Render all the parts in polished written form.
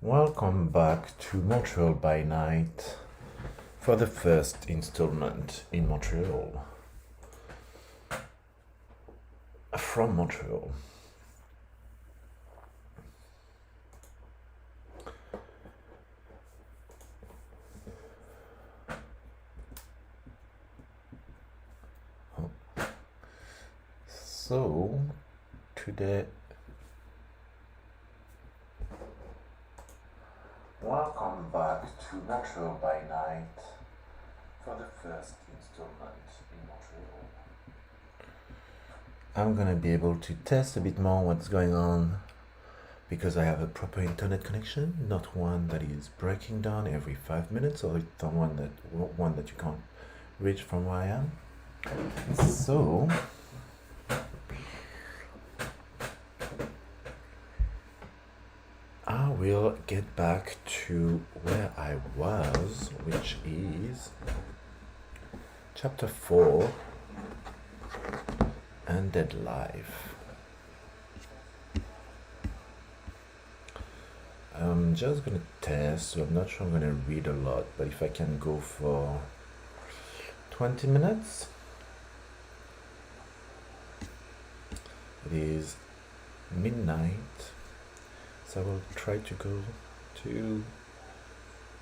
Welcome back to Montreal by Night for the first installment in Montreal. From Montreal. So, today. Welcome back to Montreal by Night for the first installment in Montreal. I'm gonna be able to test a bit more what's going on because I have a proper internet connection, not one that is breaking down every 5 minutes or one that you can't reach from where I am. So I will get back to where I was, which is chapter 4, Ended Life. I'm just gonna test, so I'm not sure I'm gonna read a lot, but if I can go for 20 minutes. It is midnight, so I will try to go to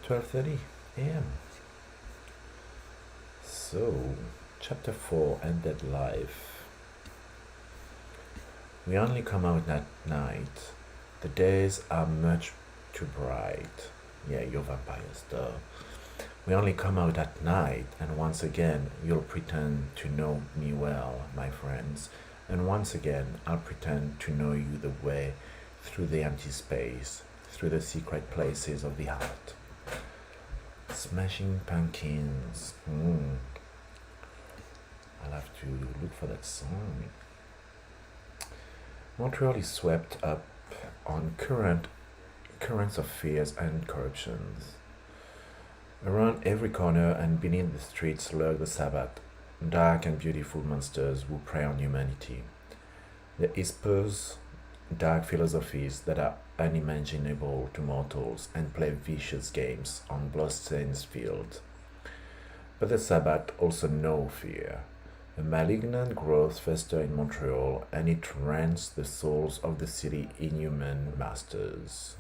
12:30 a.m. So, chapter 4, Ended Life. We only come out at night. The days are much too bright. Yeah, you're vampires, duh. We only come out at night, and once again, you'll pretend to know me well, my friends. And once again, I'll pretend to know you the way through the empty space, through the secret places of the heart. Smashing Pumpkins. I'll have to look for that song. Montreal is swept up on currents of fears and corruptions. Around every corner and beneath the streets lurk the Sabbath, dark and beautiful monsters who prey on humanity. They espouse dark philosophies that are unimaginable to mortals and play vicious games on bloodstained fields. But the Sabbath also know fear. A malignant growth festers in Montreal, and it rents the souls of the city's inhuman masters.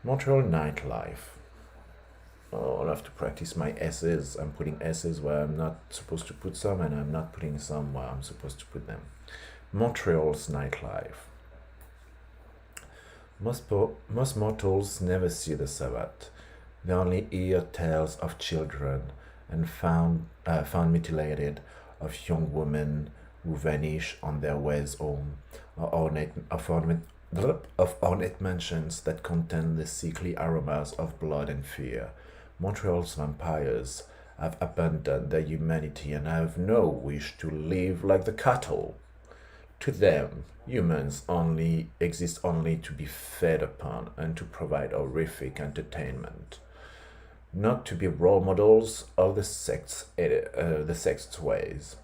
Montreal nightlife. Oh, I'll have to practice my S's. I'm putting S's where I'm not supposed to put some, and I'm not putting some where I'm supposed to put them. Montreal's nightlife. Most mortals never see the Sabbath. They only hear tales of children and found mutilated, of young women who vanish on their ways home, or ornate mansions that contain the sickly aromas of blood and fear. Montreal's vampires have abandoned their humanity and have no wish to live like the cattle. To them, humans only exist only to be fed upon and to provide horrific entertainment, not to be role models of the sect's ways.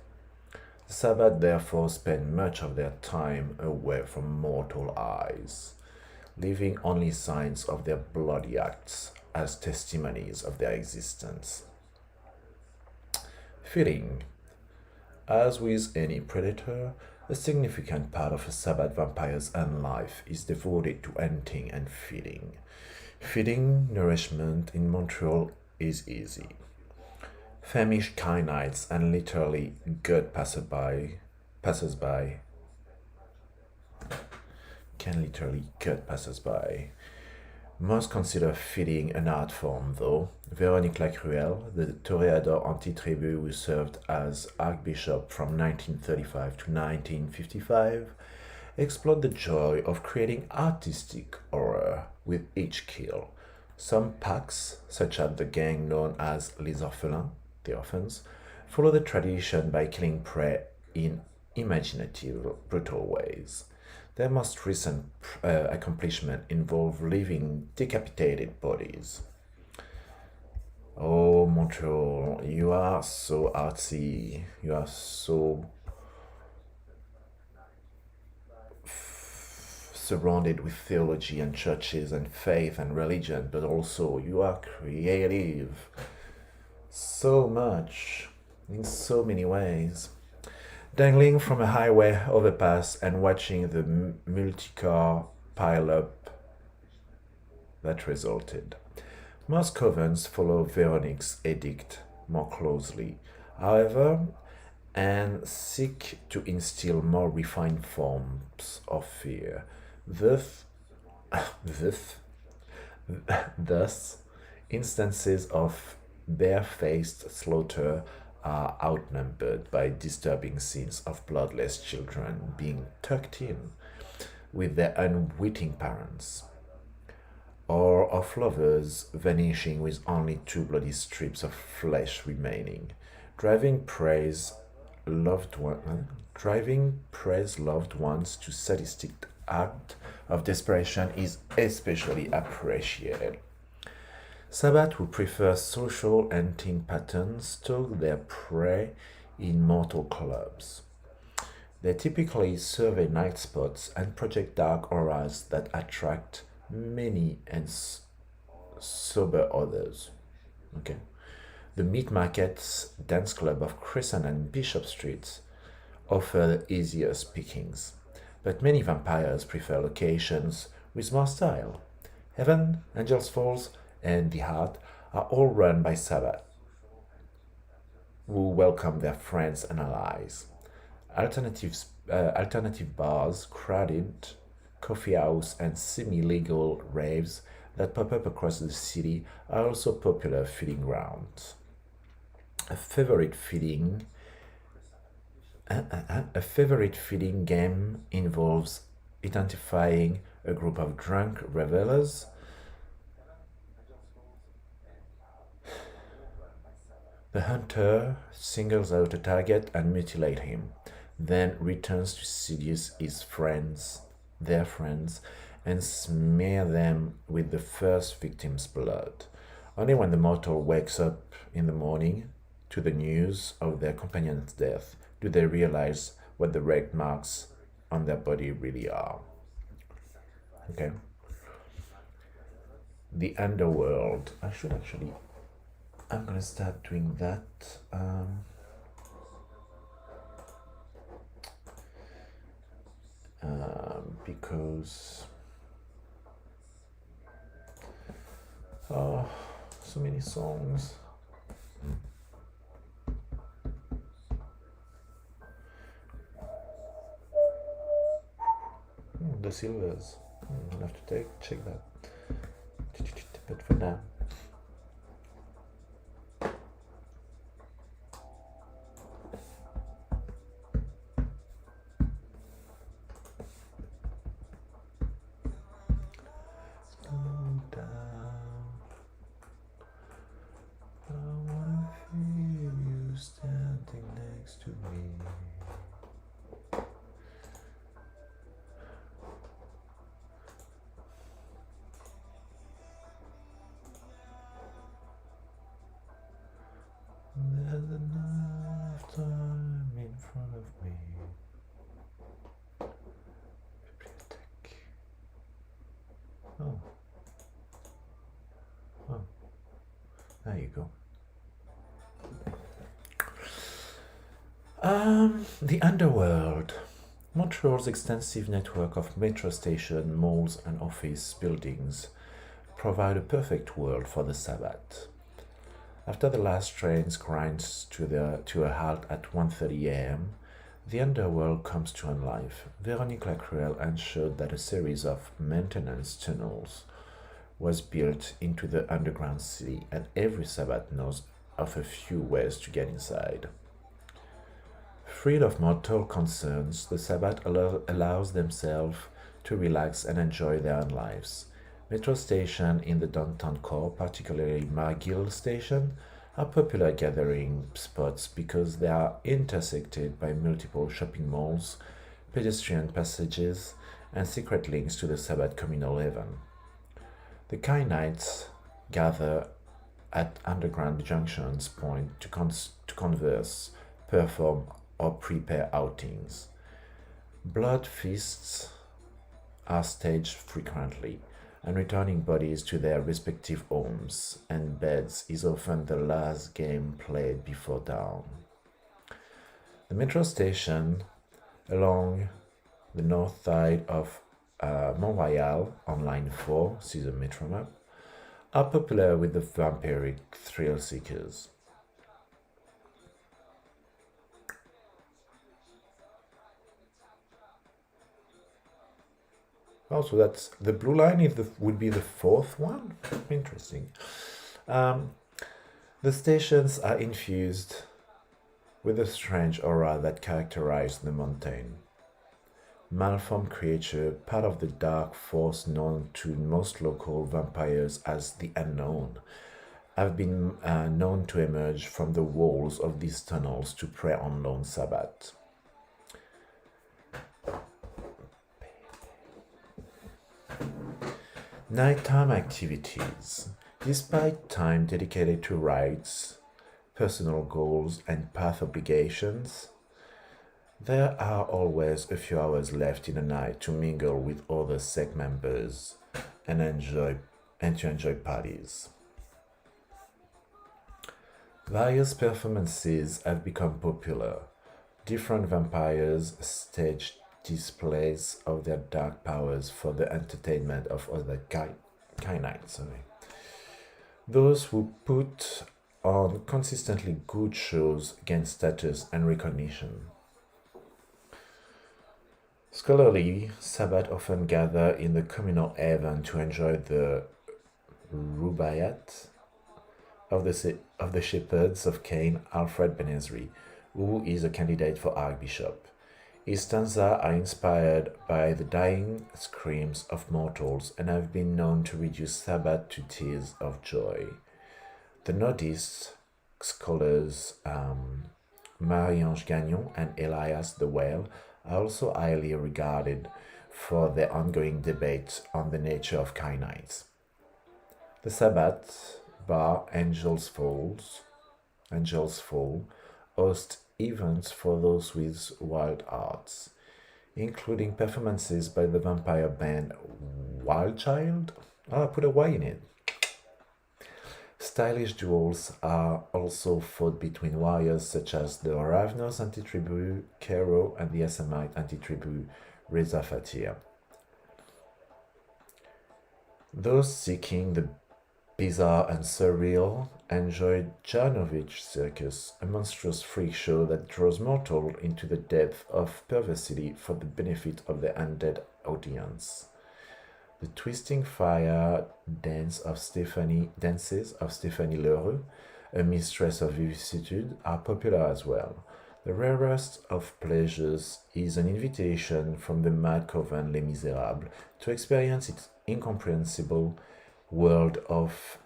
The Sabbath therefore spend much of their time away from mortal eyes, leaving only signs of their bloody acts as testimonies of their existence. Feeding. As with any predator, a significant part of a Sabbath vampire's own life is devoted to hunting and feeding. Feeding nourishment in Montreal is easy. Famished kinites and literally gut passersby can literally gut passersby. Most consider feeding an art form, though. Véronique Lacruelle, the toreador anti-tribu who served as archbishop from 1935 to 1955, explored the joy of creating artistic horror with each kill. Some packs, such as the gang known as les orphelins, the orphans, follow the tradition by killing prey in imaginative, brutal ways. Their most recent accomplishment involved leaving decapitated bodies. Oh, Montreal, you are so artsy. You are so surrounded with theology and churches and faith and religion, but also you are creative so much in so many ways. Dangling from a highway overpass and watching the multi-car pile-up that resulted. Most covens follow Veronique's edict more closely, however, and seek to instill more refined forms of fear. Thus, thus, thus instances of barefaced slaughter are outnumbered by disturbing scenes of bloodless children being tucked in with their unwitting parents, or of lovers vanishing with only two bloody strips of flesh remaining, driving praise loved ones to sadistic act of desperation is especially appreciated. Sabbath who prefer social hunting patterns stalk their prey in mortal clubs. They typically survey night spots and project dark auras that attract many and sober others. Okay. The meat markets dance club of Crescent and Bishop Streets offer the easiest pickings, but many vampires prefer locations with more style. Heaven, Angels Falls, and The Heart are all run by Sabbath, who welcome their friends and allies. Alternative bars, crowded coffee house, and semi-legal raves that pop up across the city are also popular feeding grounds. A favorite feeding game involves identifying a group of drunk revelers. The hunter singles out a target and mutilates him, then returns to seduce their friends, and smear them with the first victim's blood. Only when the mortal wakes up in the morning to the news of their companion's death do they realize what the red marks on their body really are. Okay. The underworld. I'm gonna start doing that. Because so many songs. The Silvers. I'll have to check that. But for now. To me. There's enough time in front of me. Bibliothèque. Oh. There you go. The underworld. Montreal's extensive network of metro stations, malls, and office buildings provide a perfect world for the Sabbath. After the last train grinds to a halt at 1:30 a.m., the underworld comes to life. Veronique Lacruelle ensured that a series of maintenance tunnels was built into the underground city, and every Sabbath knows of a few ways to get inside. Freed of mortal concerns, the Sabbath allows themselves to relax and enjoy their own lives. Metro stations in the downtown core, particularly McGill Station, are popular gathering spots because they are intersected by multiple shopping malls, pedestrian passages, and secret links to the Sabbath communal heaven. The kind knights gather at underground junctions point to converse, perform, or prepare outings. Blood feasts are staged frequently, and returning bodies to their respective homes and beds is often the last game played before dawn. The metro station along the north side of Montreal on line 4, see the metro map, are popular with the vampiric thrill seekers. Also, that's the blue line would be the fourth one. Interesting. The stations are infused with a strange aura that characterizes the mountain. Malformed creature, part of the dark force known to most local vampires as the Unknown, have been known to emerge from the walls of these tunnels to prey on lone Sabbath. Nighttime activities. Despite time dedicated to rites, personal goals, and path obligations, there are always a few hours left in the night to mingle with other sect members and to enjoy parties. Various performances have become popular. Different vampires stage displays of their dark powers for the entertainment of other knights. Those who put on consistently good shows gain status and recognition. Scholarly Sabbath often gather in the communal haven to enjoy the rubaiyat of the shepherds of Cain, Alfred Benezri, who is a candidate for Archbishop. His stanzas are inspired by the dying screams of mortals and have been known to reduce Sabbath to tears of joy. The Nordist scholars Marie-Ange Gagnon and Elias de Wael are also highly regarded for their ongoing debate on the nature of knights. The Sabbath bar Angels Fall hosts events for those with wild arts, including performances by the vampire band Wild Child. I put a Y in it. Stylish duels are also fought between warriors such as the Ravnos anti-tribu Kero and the Assamite anti-tribu Reza Fatir. Those seeking the bizarre and surreal enjoy Jarnovich Circus, a monstrous freak show that draws mortals into the depth of perversity for the benefit of the undead audience. The Twisting Fire dances of Stéphanie Leroux, a mistress of vicissitude, are popular as well. The rarest of pleasures is an invitation from the mad coven Les Misérables to experience its incomprehensible world of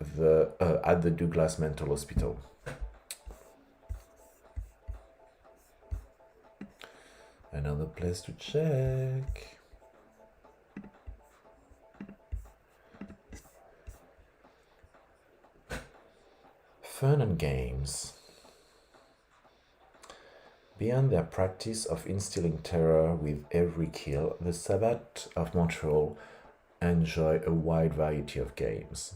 at the Douglas Mental Hospital. Another place to check. Fun and games. Beyond their practice of instilling terror with every kill, the Sabbath of Montreal enjoy a wide variety of games.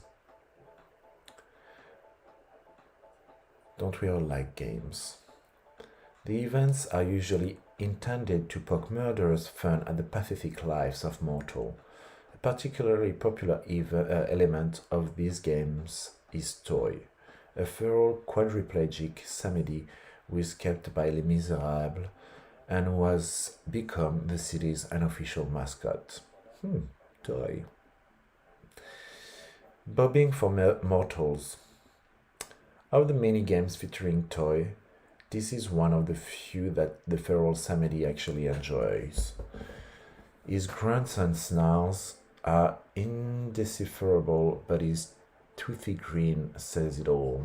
Don't we all like games? The events are usually intended to poke murderous fun at the pathetic lives of mortal. A particularly popular element of these games is Toy, a feral quadriplegic Samedi who is kept by Les Misérables and who has become the city's unofficial mascot. Toy. Bobbing for mortals. Of the many games featuring Toy, this is one of the few that the feral Samedi actually enjoys. His grunts and snarls are indecipherable, but his toothy grin says it all.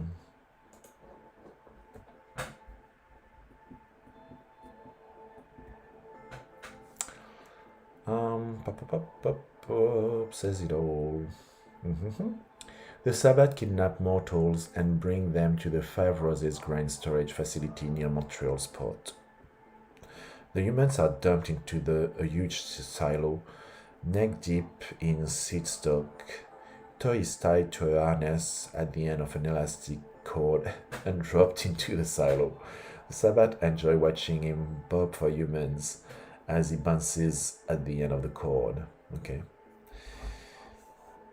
Says it all. The Sabbath kidnap mortals and bring them to the Five Roses grain storage facility near Montreal's port. The humans are dumped into a huge silo Neck deep in seat stock, toy is tied to a harness at the end of an elastic cord and dropped into the silo. The Sabbath enjoy watching him bob for humans as he bounces at the end of the cord. Okay.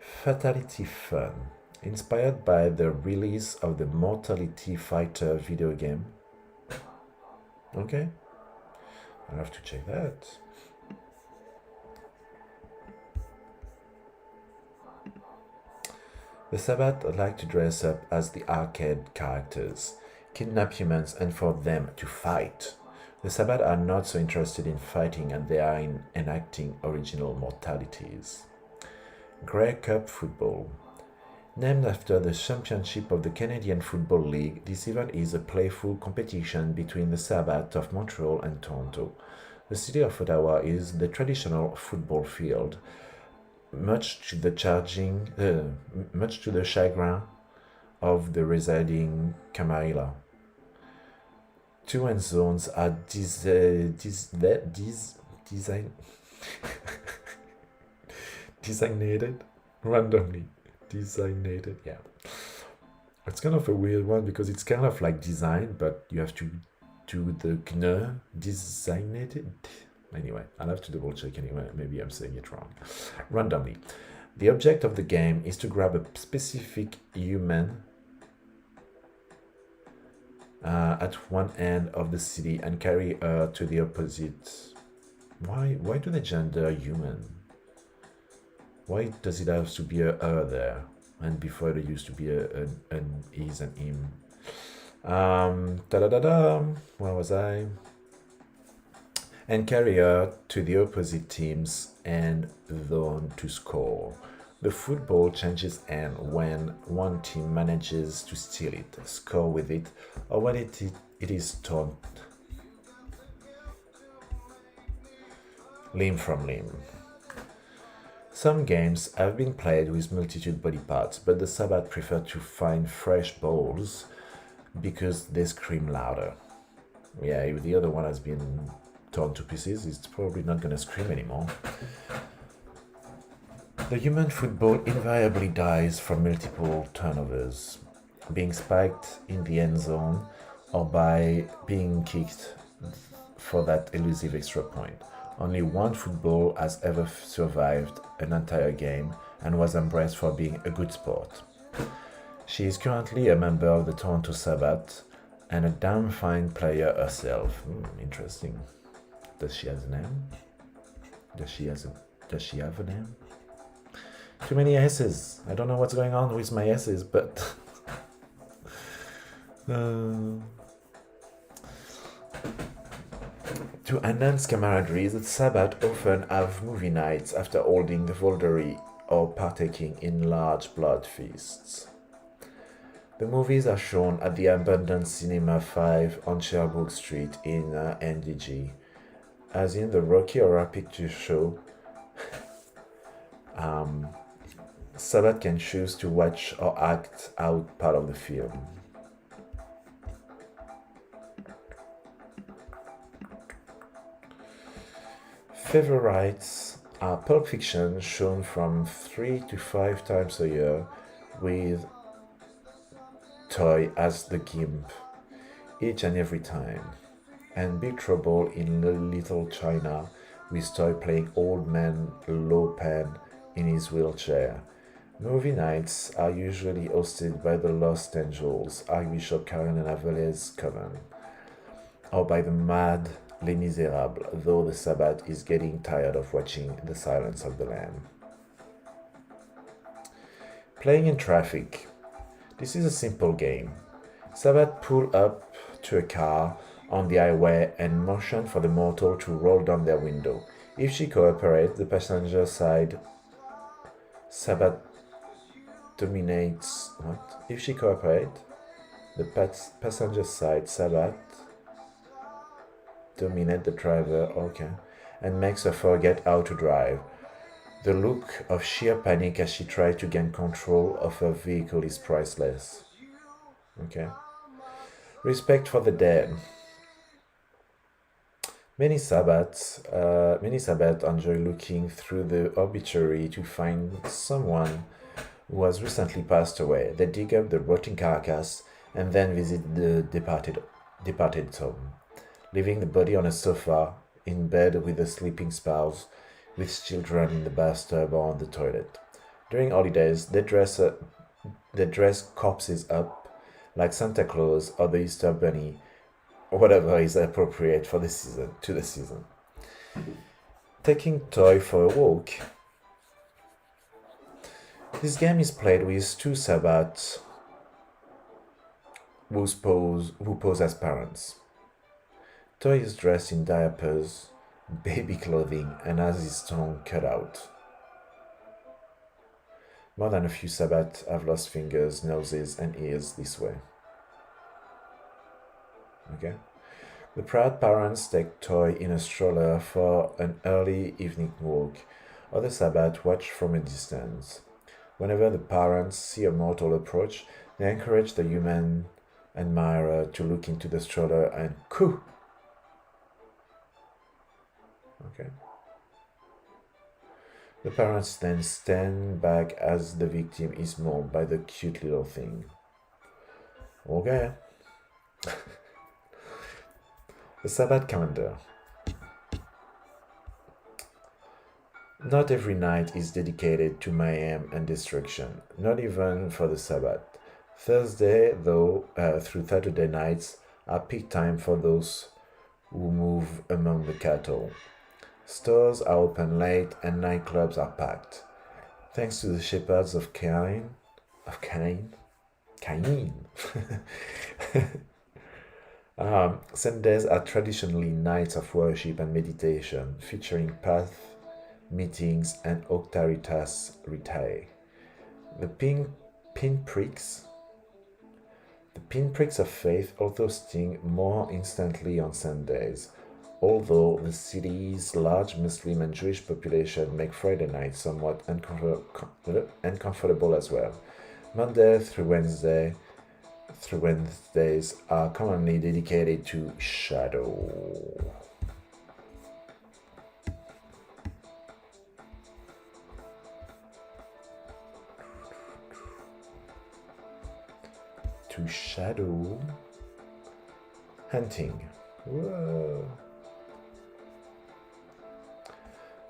Fatality Fun. Inspired by the release of the Mortality Fighter video game. Okay. I'll have to check that. The Sabbath like to dress up as the arcade characters, kidnap humans, and for them to fight. The Sabbath are not so interested in fighting and they are in enacting original mortalities. Grey Cup Football. Named after the championship of the Canadian Football League, this event is a playful competition between the Sabbath of Montreal and Toronto. The city of Ottawa is the traditional football field, much to the chagrin of the residing Camarilla. Two end zones are designated randomly. Designated, yeah. It's kind of a weird one because it's kind of like design, but you have to do the GNR designated. Anyway, I'll have to double check anyway. Maybe I'm saying it wrong. Randomly. The object of the game is to grab a specific human at one end of the city and carry her to the opposite. Why do they gender human? Why does it have to be a her there? And before it used to be an is and him. Where was I? And carry her to the opposite team's end zone to score. The football changes end when one team manages to steal it, score with it, or when it is torn limb from limb. Some games have been played with multitude body parts, but the Sabbath prefer to find fresh balls because they scream louder. Yeah, if the other one has been torn to pieces, it's probably not gonna scream anymore. The human football invariably dies from multiple turnovers, being spiked in the end zone or by being kicked for that elusive extra point. Only one football has ever survived an entire game and was embraced for being a good sport. She is currently a member of the Toronto Sabbath and a damn fine player herself. Interesting. Does she have a name? Does she have a name? Too many S's. I don't know what's going on with my S's, but to enhance camaraderie, the Sabbath often have movie nights after holding the Voldery or partaking in large blood feasts. The movies are shown at the Abundant Cinema 5 on Sherbrooke Street in NDG. As in the Rocky Horror Picture Show, Sabbath can choose to watch or act out part of the film. Favorites are Pulp Fiction, shown from 3 to 5 times a year, with Toy as the gimp each and every time, and Big Trouble in Little China, with Toy playing Old Man Lo Pan in his wheelchair. Movie nights are usually hosted by the Lost Angels, Archbishop Carolina Velez Coven, or by the Mad Les Miserables, though the Sabbath is getting tired of watching The Silence of the Lamb. Playing in traffic. This is a simple game. Sabbath pull up to a car on the highway and motion for the mortal to roll down their window. If she cooperates, the passenger side Sabbath dominates. What? If she cooperates, the passenger side Sabbath dominate the driver, okay, and makes her forget how to drive. The look of sheer panic as she tries to gain control of her vehicle is priceless. Okay. Respect for the dead. Many Sabbats enjoy looking through the obituary to find someone who has recently passed away. They dig up the rotting carcass and then visit the departed home, leaving the body on a sofa, in bed with a sleeping spouse, with children in the bathtub or on the toilet. During holidays, they dress corpses up like Santa Claus or the Easter Bunny, or whatever is appropriate for the season to the season. Taking toy for a walk. This game is played with two Sabbats who pose as parents. Toy is dressed in diapers, baby clothing, and has his tongue cut out. More than a few Sabbats have lost fingers, noses, and ears this way. Okay? The proud parents take Toy in a stroller for an early evening walk. Other Sabbats watch from a distance. Whenever the parents see a mortal approach, they encourage the human admirer to look into the stroller and coo. Okay. The parents then stand back as the victim is mauled by the cute little thing. Okay. The Sabbath calendar. Not every night is dedicated to mayhem and destruction, not even for the Sabbath. Thursday, though, through Saturday nights are peak time for those who move among the cattle. Stores are open late and nightclubs are packed. Thanks to the shepherds of Cain. Sundays are traditionally nights of worship and meditation, featuring path meetings and octaritas ritae. The pinpricks of faith also sting more instantly on Sundays, although the city's large Muslim and Jewish population make Friday night somewhat uncomfortable as well. Monday through Wednesdays are commonly dedicated to shadow. To shadow hunting. Whoa.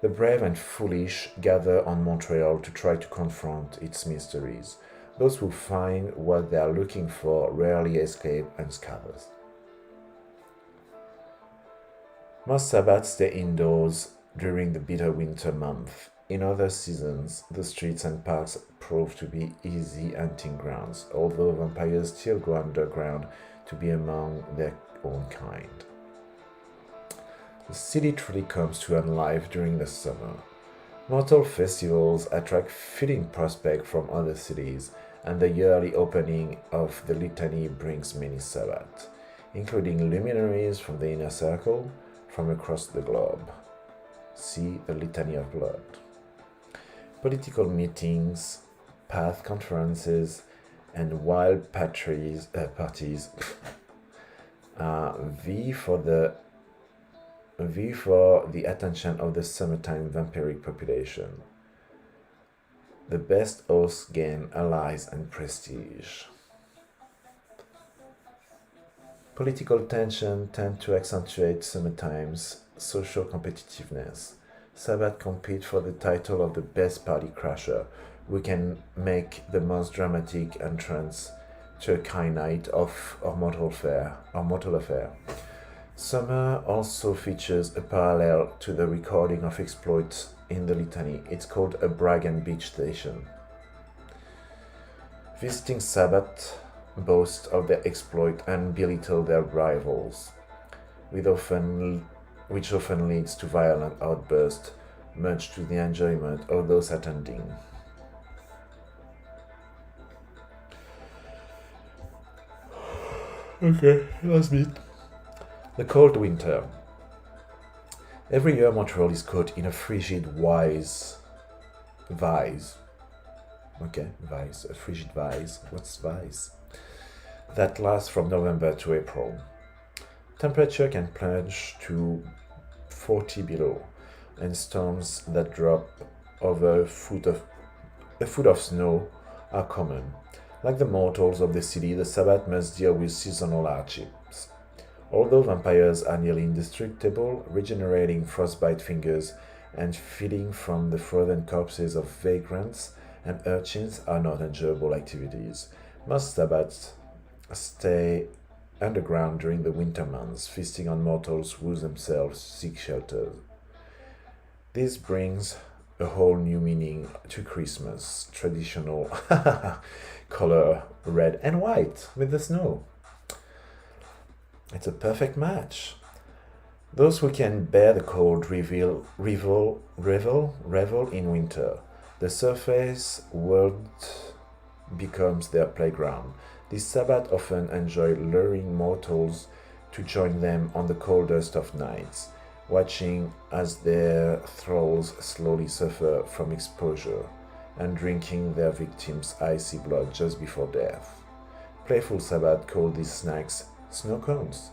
The brave and foolish gather on Montreal to try to confront its mysteries. Those who find what they are looking for rarely escape unscathed. Most Sabbats stay indoors during the bitter winter month. In other seasons, the streets and parks prove to be easy hunting grounds, although vampires still go underground to be among their own kind. The city truly comes to life during the summer. Mortal festivals attract fitting prospects from other cities, and the yearly opening of the Litany brings many Sabbats, including luminaries from the inner circle from across the globe. See the Litany of Blood. Political meetings, path conferences, and wild parties vie for the attention of the summertime vampiric population. The best hosts gain allies and prestige. Political tension tend to accentuate summertime's social competitiveness. Sabbath compete for the title of the best party crasher, who can make the most dramatic entrance to a kind night of or mortal affair. Summer also features a parallel to the recording of exploits in the Litany. It's called a brag and beach station. Visiting Sabbath boast of their exploit and belittle their rivals, which often leads to violent outbursts, much to the enjoyment of those attending. Okay, last bit. The cold winter. Every year Montreal is caught in a frigid vise. Okay, vise, a frigid vise. What's vise? That lasts from November to April. Temperature can plunge to 40 below, and storms that drop over a foot of snow are common. Like the mortals of the city, the Sabbath must deal with seasonal hardships. Although vampires are nearly indestructible, regenerating frostbite fingers and feeding from the frozen corpses of vagrants and urchins are not enjoyable activities. Most Sabbats stay underground during the winter months, feasting on mortals who themselves seek shelter. This brings a whole new meaning to Christmas, traditional color red and white with the snow. It's a perfect match. Those who can bear the cold revel in winter. The surface world becomes their playground. These Sabbath often enjoy luring mortals to join them on the coldest of nights, watching as their thralls slowly suffer from exposure and drinking their victims' icy blood just before death. Playful Sabbath call these snacks snow cones.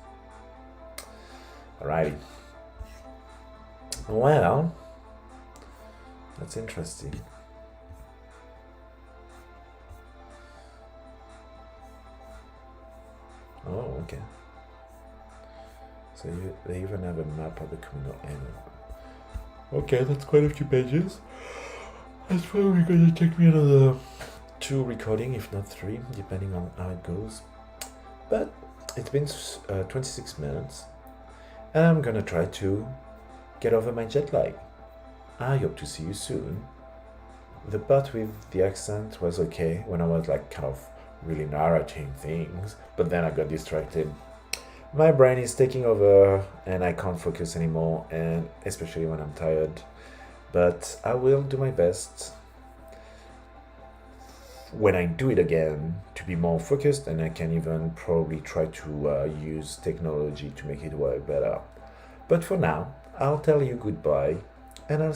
Alrighty. Well, that's interesting. Oh, okay. So they even have a map of the communal area. Okay, that's quite a few pages. That's probably going to take me another 2 recording, if not 3, depending on how it goes. But it's been 26 minutes, and I'm gonna try to get over my jet lag. I hope to see you soon. The part with the accent was okay when I was like kind of really narrating things, but then I got distracted. My brain is taking over and I can't focus anymore, and especially when I'm tired. But I will do my best when I do it again to be more focused, and I can even probably try to use technology to make it work better. But for now, I'll tell you goodbye, and I'll